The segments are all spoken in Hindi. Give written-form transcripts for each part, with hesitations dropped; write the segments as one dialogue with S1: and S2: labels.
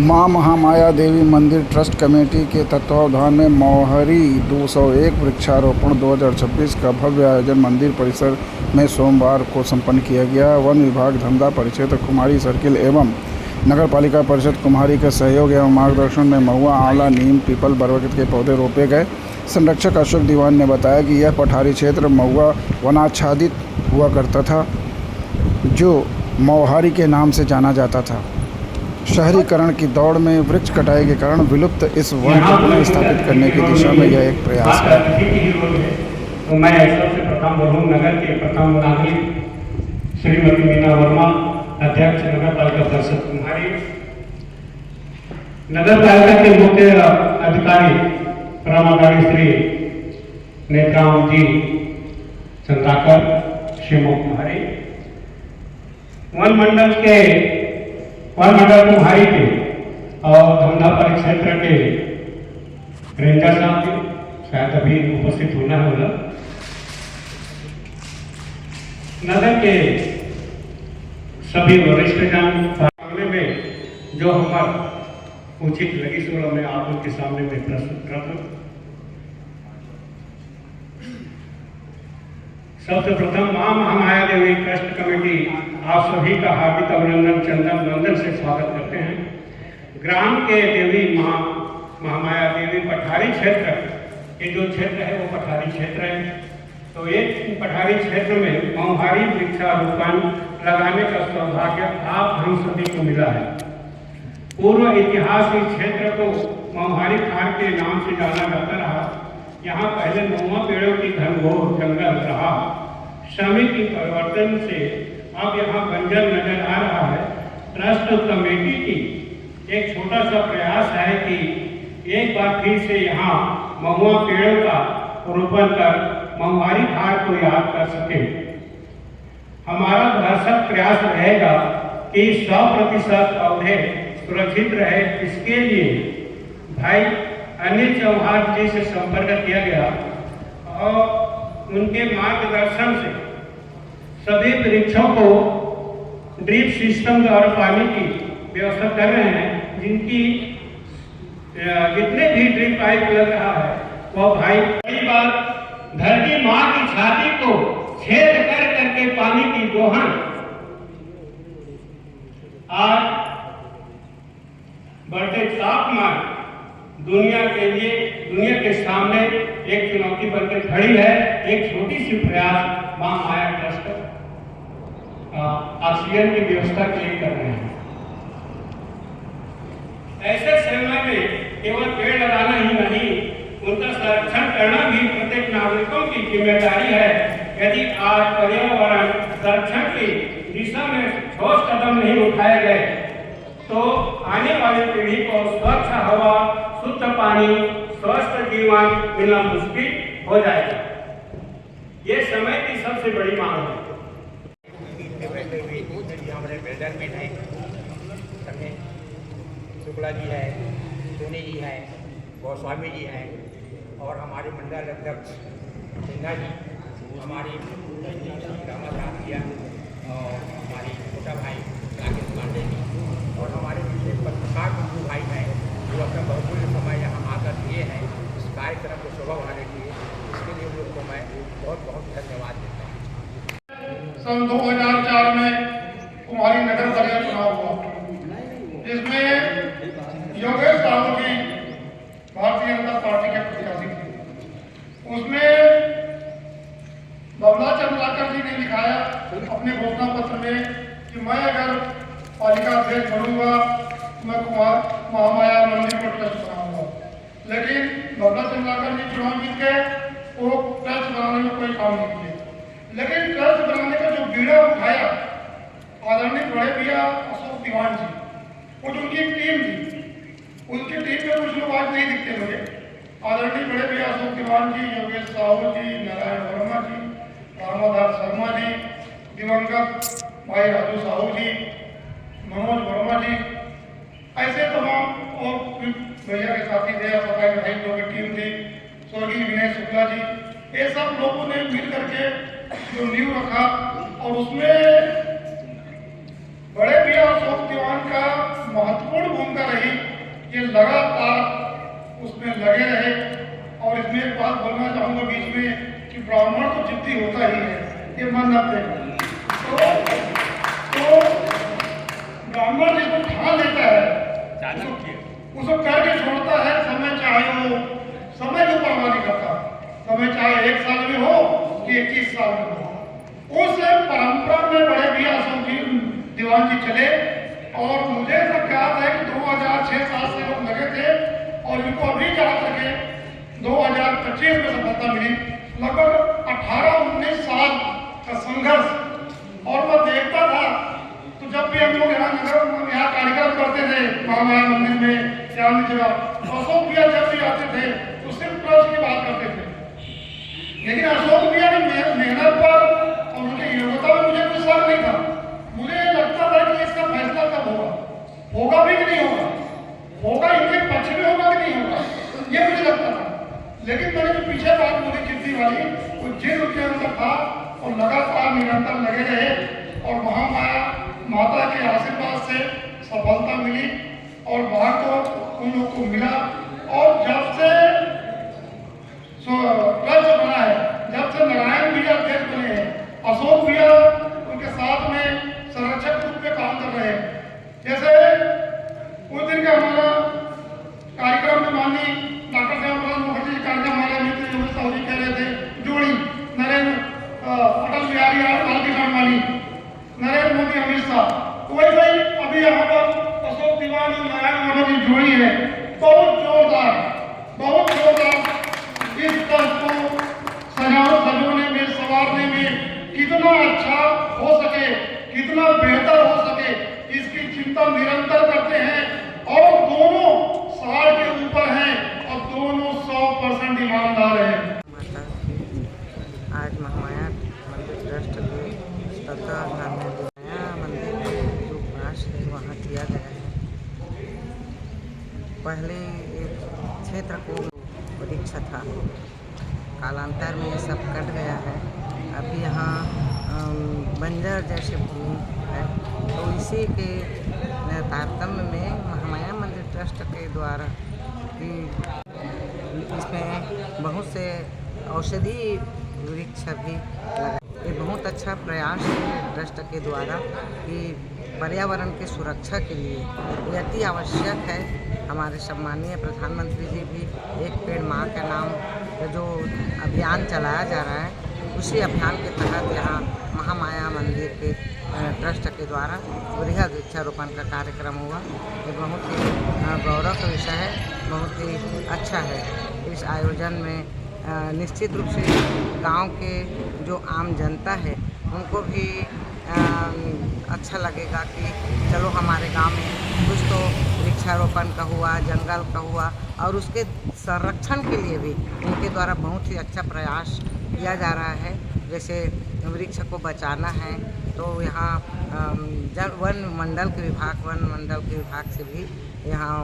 S1: मां महामाया देवी मंदिर ट्रस्ट कमेटी के तत्वावधान में मोहरी 201 वृक्षारोपण 2026 का भव्य आयोजन मंदिर परिसर में सोमवार को संपन्न किया गया। वन विभाग, धमधा परिक्षेत्र, कुम्हारी सर्किल एवं नगर पालिका परिषद कुम्हारी के सहयोग एवं मार्गदर्शन में महुआ, आंवला, नीम, पीपल, बरगद के पौधे रोपे गए। संरक्षक अशोक दीवान ने बताया कि यह पठारी क्षेत्र महुआ वनाच्छादित हुआ करता था, जो मोहारी के नाम से जाना जाता था। शहरीकरण की दौड़ में वृक्ष कटाई के कारण विलुप्त इस वन को पुनः स्थापित करने की दिशा में यह एक प्रयास है।
S2: तो मैं सबसे प्रथम बरहूम नगर के प्रथम नागरिक श्रीमती मीना वर्मा, अध्यक्ष नगर पालिका परिषद कुम्हारी, नगर पालिका के मुख्य अधिकारी परामर्शी श्री नेत्राम जी चंद्राकर शिवमो कुम्हारी, वन मंडल कुम्हारी के और धमधा परिक्षेत्र के रेंजर साहब शायद अभी उपस्थित होना होगा, नगर के सभी वरिष्ठ जन मामले में जो हमारा उचित लगी सो मैं आप लोग के सामने में प्रस्तुत कर दूं। सबसे प्रथम मां महामाया देवी ट्रस्ट कमेटी आप सभी का हार्दिक अभिनंदन चंदन वंदन से स्वागत करते हैं। ग्राम के देवी महामाया देवी पठारी क्षेत्र के जो क्षेत्र है वो पठारी क्षेत्र है। तो एक पठारी क्षेत्र में मोहारी वृक्षारोपण लगाने का सौभाग्य आप हम सभी को मिला है। पूर्व इतिहास इस क्षेत्र को मोहारी खार के नाम से जाना जाता रहा। यहाँ पहले महुआ पेड़ों की घनघोर जंगल रहा। समय की परिवर्तन से अब यहाँ बंजर नजर आ रहा है। ट्रस्ट कमेटी की एक छोटा सा प्रयास है कि एक बार फिर से यहाँ महुआ पेड़ों का रोपण कर मोहारी खार को याद कर सके। हमारा भरसक प्रयास रहेगा कि 100% पौधे सुरक्षित रहे। इसके लिए भाई अनिल चौहान जी से संपर्क किया गया और उनके मार्गदर्शन से सभी वृक्षों को ड्रिप सिस्टम द्वारा पानी की व्यवस्था कर रहे हैं। जिनकी जितने भी ड्रिप पाइप लग रहा है वो भाई कई बार धरती माँ की छाती को छेद कर करके पानी की दोहन आज बढ़ते तापमान दुनिया के सामने एक चुनौती बनकर खड़ी है। एक छोटी सी प्रयास मां माया ट्रस्ट ऑक्सीजन की व्यवस्था के लिए कर रहे हैं। ऐसे समय में केवल पेड़ लगाना ही नहीं, उनका संरक्षण करना भी प्रत्येक नागरिकों की जिम्मेदारी है। यदि आज पर्यावरण संरक्षण की दिशा में ठोस कदम नहीं उठाए गए तो आने वाली पीढ़ी को स्वच्छ हवा, शुद्ध पानी, स्वस्थ जीवन मिलना मुश्किल हो जाएगा। ये समय की सबसे बड़ी मांग है।
S3: हमारे बिल्डर में है, शुक्ला जी है, सोनी जी हैं, गोस्वामी जी हैं और हमारे मंडल अध्यक्ष सिन्हा जी, हमारी रामाधाम भैया और हमारी छोटा भाई राकेश पांडे जी और हमारे पीछे पत्रकार बंधु भाई हैं जो अपना बहुमूल्य समय यहाँ आकर दिए हैं इस कार्यक्रम को शोभा बढ़ाने के लिए। इसके लिए उन लोग को मैं बहुत बहुत धन्यवाद देता हूँ।
S4: सन 2004 में कुम्हारी नगर परिषद चुनाव हुआ, जिसमें योगेश साहू जी भारतीय जनता पार्टी के प्रत्याशी थे। उसमें बबला चंद्राकर जी ने लिखाया अपने घोषणा पत्र में कि मैं अगर पालिका अध्यक्ष बनूंगा तो मैं महामाया मंदिर को ट्रस्ट बनाऊंगा। लेकिन बबला चंद्राकर जी चुनाव जीत गए, वो ट्रस्ट बनाने में कोई काम नहीं किए। लेकिन ट्रस्ट बनाने का जो बीड़ा उठाया आदरणीय बड़े भैया अशोक दीवान जी, वो जो उनकी एक टीम थी, उनकी टीम में कुछ लोग आज नहीं दिखते मुझे। आदरणीय बड़े भैया अशोक दीवान जी, योगेश साहू जी, नारायण वर्मा जी, रामाधार शर्मा जी, दिवंगत भाई राजू साहू जी, मनोज वर्मा जी, ऐसे तमाम और भैया के साथी थे, सफाई भाई लोगों की टीम थी, स्वर्गीय विनय शुक्ला जी, ये सब लोगों ने मिल करके जो नींव रखा और उसमें बड़े भैया अशोक दीवान का महत्वपूर्ण भूमिका रही। ये लगातार उसमें लगे रहे। और इसमें एक बात बोलना चाहूँगा बीच में कि ब्राह्मण तो जिद्दी होता ही है, ये मन रखते हैं। तो ब्राह्मण जिसको ठान लेता है उसको करके छोड़ता है। समय चाहे वो समय की परवाह नहीं करता, समय चाहे 1 साल में हो कि 21 साल में हो। उस परंपरा में बड़े भी अशोक जी दीवान जी चले। और मुझे सब याद है कि 2006-7 से लोग लगे थे और इनको अभी जहाँ तक है 2025 में सफलता मिली। लगभग 18-19 साल का संघर्ष। और मैं देखता था तो जब भी हम लोग यहाँ कार्यक्रम करते थे महामाया मंदिर में या अन्य जगह, अशोक भैया जब भी आते थे तो सिर्फ ट्रस्ट की बात करते थे। लेकिन अशोक भैया की मेहनत पर और उनके योग्यता में मुझे कोई शक नहीं था। मुझे लगता था कि इसका फैसला कब होगा भी कि नहीं होगा इनके पक्ष में होगा कि नहीं होगा, ये मुझे लगता था। लेकिन मैंने जो पीछे बात बोली जिद्दी वाली, वो जिद उनके अंदर था और लगातार निरंतर लगे रहे। और महामाया माता के आशीर्वाद से सफलता मिली और भाग्य उन लोग को मिला। और जब से ट्रस्ट बना है, जब से नारायण भैया अध्यक्ष बने हैं, अशोक भैया उनके साथ में संरक्षक रूप में काम कर रहे हैं। जैसे उस दिन का हमारा कार्यक्रम में माननीय डॉक्टर श्यामप्रसाद मुखर्जी कार्यक्रम हमारे मित्र योगेश साहू जी कह रहे थे, जोड़ी नरेंद्र अटल बिहारी लालजी आडवाणी, नरेंद्र मोदी अमित शाह। तो वही अभी यहाँ पर अशोक दीवान और नारायण वर्मा की जोड़ी है। बहुत जोरदार इस ट्रस्ट को सजोने में, संवारने में कितना अच्छा हो सके, कितना बेहतर हो सके, इसकी चिंता निरंतर करते हैं। और दोनों सार के ऊपर हैं और दोनों 100% ईमानदार हैं।
S5: आज महामाया मंदिर ट्रस्ट के तत्वाधान में नया मंदिर में जो प्रयास है वहाँ किया गया है। पहले एक क्षेत्र को वृक्ष था, कालांतर में ये सब कट गया है। अभी यहाँ बंजर जैसे भूमि है, तो इसी के तारतम्य में महामाया मंदिर ट्रस्ट के द्वारा कि इसमें बहुत से औषधि वृक्ष भी लगा। ये बहुत अच्छा प्रयास है ट्रस्ट के द्वारा कि पर्यावरण की सुरक्षा के लिए ये अति आवश्यक है। हमारे सम्मानीय प्रधानमंत्री जी भी एक पेड़ माँ के नाम का जो अभियान चलाया जा रहा है, उसी अभियान के तहत यहाँ महामाया मंदिर के ट्रस्ट के द्वारा वृहद वृक्षारोपण का कार्यक्रम हुआ। ये बहुत ही गौरव का विषय है, बहुत ही अच्छा है। इस आयोजन में निश्चित रूप से गांव के जो आम जनता है उनको भी अच्छा लगेगा कि चलो हमारे गांव में कुछ तो वृक्षारोपण का हुआ, जंगल का हुआ, और उसके संरक्षण के लिए भी उनके द्वारा बहुत ही अच्छा प्रयास किया जा रहा है। जैसे वृक्ष को बचाना है तो यहाँ वन मंडल के विभाग से भी यहाँ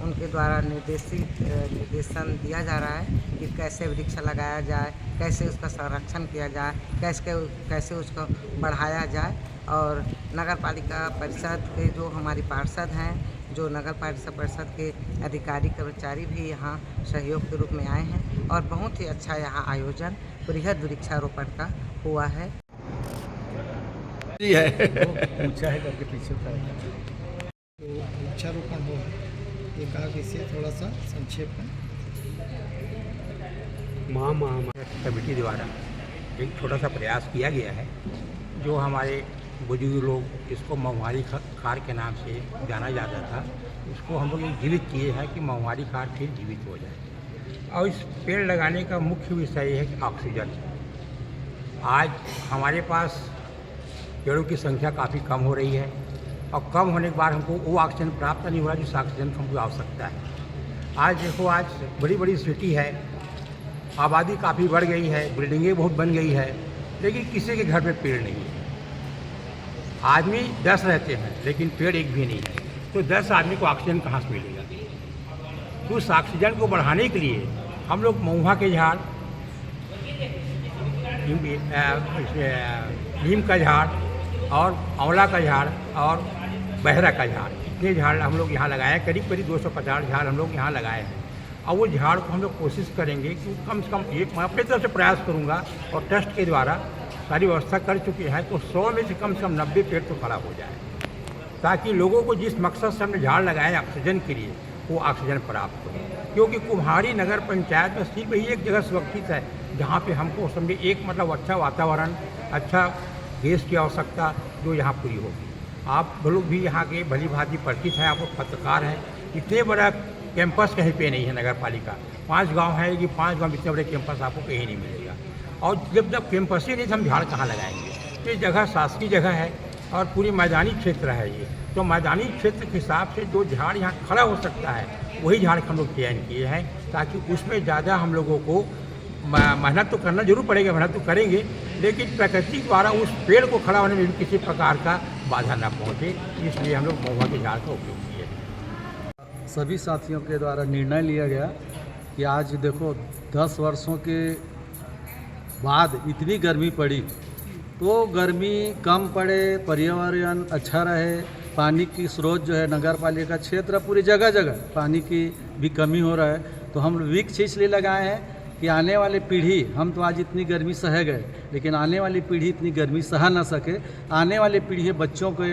S5: उनके द्वारा निर्देशन दिया जा रहा है कि कैसे वृक्ष लगाया जाए, कैसे उसका संरक्षण किया जाए, कैसे उसको बढ़ाया जाए। और नगर पालिका परिषद के जो हमारी पार्षद हैं, जो नगर पालिका परिषद के अधिकारी कर्मचारी भी यहाँ सहयोग के रूप में आए हैं और बहुत ही अच्छा यहाँ आयोजन बृहद वृक्षारोपण का हुआ है।
S6: ऊंचा है करके पीछे तो वृक्षारोपण हो, ये कहा कि इसे थोड़ा सा संक्षेप में
S3: महामाया कमेटी द्वारा एक छोटा सा प्रयास किया गया है। जो हमारे बुजुर्ग लोग इसको महुआरी खार के नाम से जाना जाता था, उसको हम लोग जीवित किए हैं कि महुआरी खार फिर जीवित हो जाए। और इस पेड़ लगाने का मुख्य विषय है कि ऑक्सीजन। आज हमारे पास पेड़ों की संख्या काफ़ी कम हो रही है और कम होने के बाद हमको वो ऑक्सीजन प्राप्त नहीं हो रहा जिस ऑक्सीजन की हमको आवश्यकता है। आज देखो, आज बड़ी बड़ी सिटी है, आबादी काफ़ी बढ़ गई है, बिल्डिंगें बहुत बन गई है, लेकिन किसी के घर में पेड़ नहीं है। आदमी 10 रहते हैं लेकिन पेड़ एक भी नहीं है, तो 10 आदमी को ऑक्सीजन कहाँ से मिलेगा? तो उस ऑक्सीजन को बढ़ाने के लिए हम लोग महुआ के झाड़, नीम का झाड़ और आंवला का झाड़ और बहरा का झाड़ जितने झाड़ हम लोग यहाँ लगाए हैं, करीब करीब 250 झाड़ हम लोग यहाँ लगाए हैं। और वो झाड़ को हम लोग कोशिश करेंगे कि कम से कम एक, मैं अपनी तरफ से प्रयास करूँगा और ट्रस्ट के द्वारा सारी व्यवस्था कर चुके हैं, तो 100 में से कम 90 पेड़ तो खड़ा हो जाए, ताकि लोगों को जिस मकसद से हमने झाड़ लगाए ऑक्सीजन के लिए, वो ऑक्सीजन प्राप्त हो। क्योंकि कुम्हारी नगर पंचायत में सिर्फ ही एक जगह सुरक्षित है जहाँ पे हमको समझे एक मतलब अच्छा वातावरण, अच्छा गैस की आवश्यकता जो यहाँ पूरी होगी। आप लोग भी यहाँ के भली भांति परिचित हैं, आप लोग पत्रकार हैं। इतने बड़ा कैंपस कहीं पे नहीं है नगर पालिका, 5 गांव है कि 5 गांव इतने बड़े कैंपस आपको कहीं नहीं मिलेगा। और जब कैंपस ही नहीं तो हम झाड़ कहाँ लगाएंगे। ये जगह शासकीय जगह है और पूरी मैदानी क्षेत्र है ये, तो मैदानी क्षेत्र के हिसाब से जो झाड़ यहाँ खड़ा हो सकता है वही झाड़ हम लोग चयन किए हैं, ताकि उसमें ज़्यादा हम लोगों को मेहनत तो करना जरूर पड़ेगा, मेहनत तो करेंगे, लेकिन प्रकृति द्वारा उस पेड़ को खड़ा होने में भी किसी प्रकार का बाधा ना पहुँचे, इसलिए हम लोग महुआ के झाड़ का उपयोग किए।
S6: सभी साथियों के द्वारा निर्णय लिया गया कि आज देखो 10 वर्षों के बाद इतनी गर्मी पड़ी, तो गर्मी कम पड़े, पर्यावरण अच्छा रहे, पानी की स्रोत जो है नगर पालिका क्षेत्र पूरी जगह जगह पानी की भी कमी हो रहा है, तो हम वृक्ष इसलिए लगाए हैं कि आने वाली पीढ़ी, हम तो आज इतनी गर्मी सह गए, लेकिन आने वाली पीढ़ी इतनी गर्मी सह ना सके। आने वाली पीढ़ी बच्चों के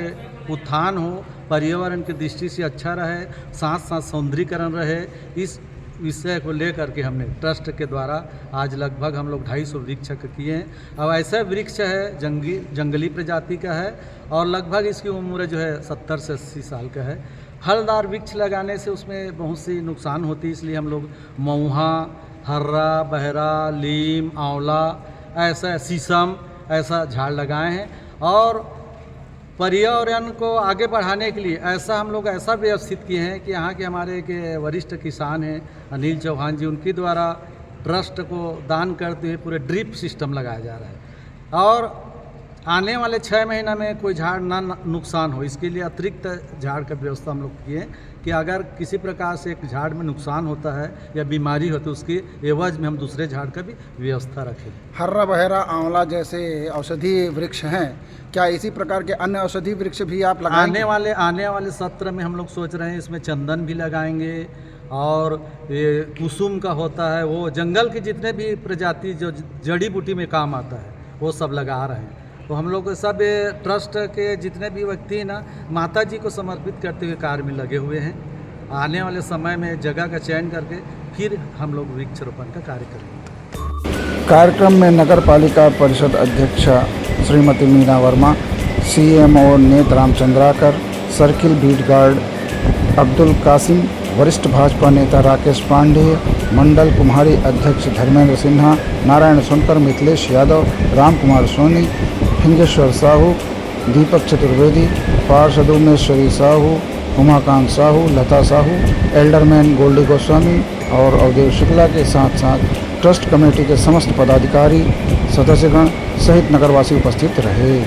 S6: उत्थान हो, पर्यावरण की दृष्टि से अच्छा रहे, साथ साथ सौंदर्यीकरण रहे, इस विषय को लेकर के हमने ट्रस्ट के द्वारा आज लगभग हम लोग 250 वृक्ष किए हैं। अब ऐसा वृक्ष है जंगली प्रजाति का है और लगभग इसकी उम्र जो है 70 से 80 साल का है। फलदार वृक्ष लगाने से उसमें बहुत सी नुकसान होती है, इसलिए हम लोग महुआ, हर्रा, बहरा, लीम, आंवला, ऐसा शीशम ऐसा झाड़ लगाए हैं। और पर्यावरण को आगे बढ़ाने के लिए ऐसा हम लोग ऐसा व्यवस्थित किए हैं कि यहाँ के हमारे एक वरिष्ठ किसान हैं अनिल चौहान जी, उनके द्वारा ट्रस्ट को दान करते हुए पूरे ड्रिप सिस्टम लगाया जा रहा है और आने वाले 6 महीना में कोई झाड़ ना नुकसान हो, इसके लिए अतिरिक्त झाड़ का व्यवस्था हम लोग किए हैं कि अगर किसी प्रकार से एक झाड़ में नुकसान होता है या बीमारी होती है, उसके एवज में हम दूसरे झाड़ का भी व्यवस्था रखें।
S1: हर्रा, बहरा, आंवला जैसे औषधीय वृक्ष हैं, क्या इसी प्रकार के अन्य औषधीय वृक्ष भी आप लगाएंगे?
S6: आने वाले सत्र में हम लोग सोच रहे हैं इसमें चंदन भी लगाएंगे और ये कुसुम का होता है, वो जंगल की जितने भी प्रजाति जो जड़ी बूटी में काम आता है वो सब लगा रहे हैं। तो हम लोग सब ट्रस्ट के जितने भी व्यक्ति ना माता जी को समर्पित करते हुए कार्य में लगे हुए हैं। आने वाले समय में जगह का चयन करके फिर हम लोग वृक्षारोपण का कार्य करेंगे।
S1: कार्यक्रम में नगर पालिका परिषद अध्यक्षा Shrimati Meena Verma, CMO Net Ramchandrakar, circle beat guard Abdul Kasim, वरिष्ठ भाजपा नेता राकेश पांडेय, मंडल कुम्हारी अध्यक्ष धर्मेंद्र सिन्हा, नारायण सोनकर, मिथिलेश यादव, राम कुमार सोनी, हिंगेश्वर साहू, दीपक चतुर्वेदी, पार्षद उमेश्वरी साहू, उमाकांत साहू, लता साहू, एल्डरमैन गोल्डी गोस्वामी और अवदेव शुक्ला के साथ साथ ट्रस्ट कमेटी के समस्त पदाधिकारी, सदस्यगण सहित नगरवासी उपस्थित रहे।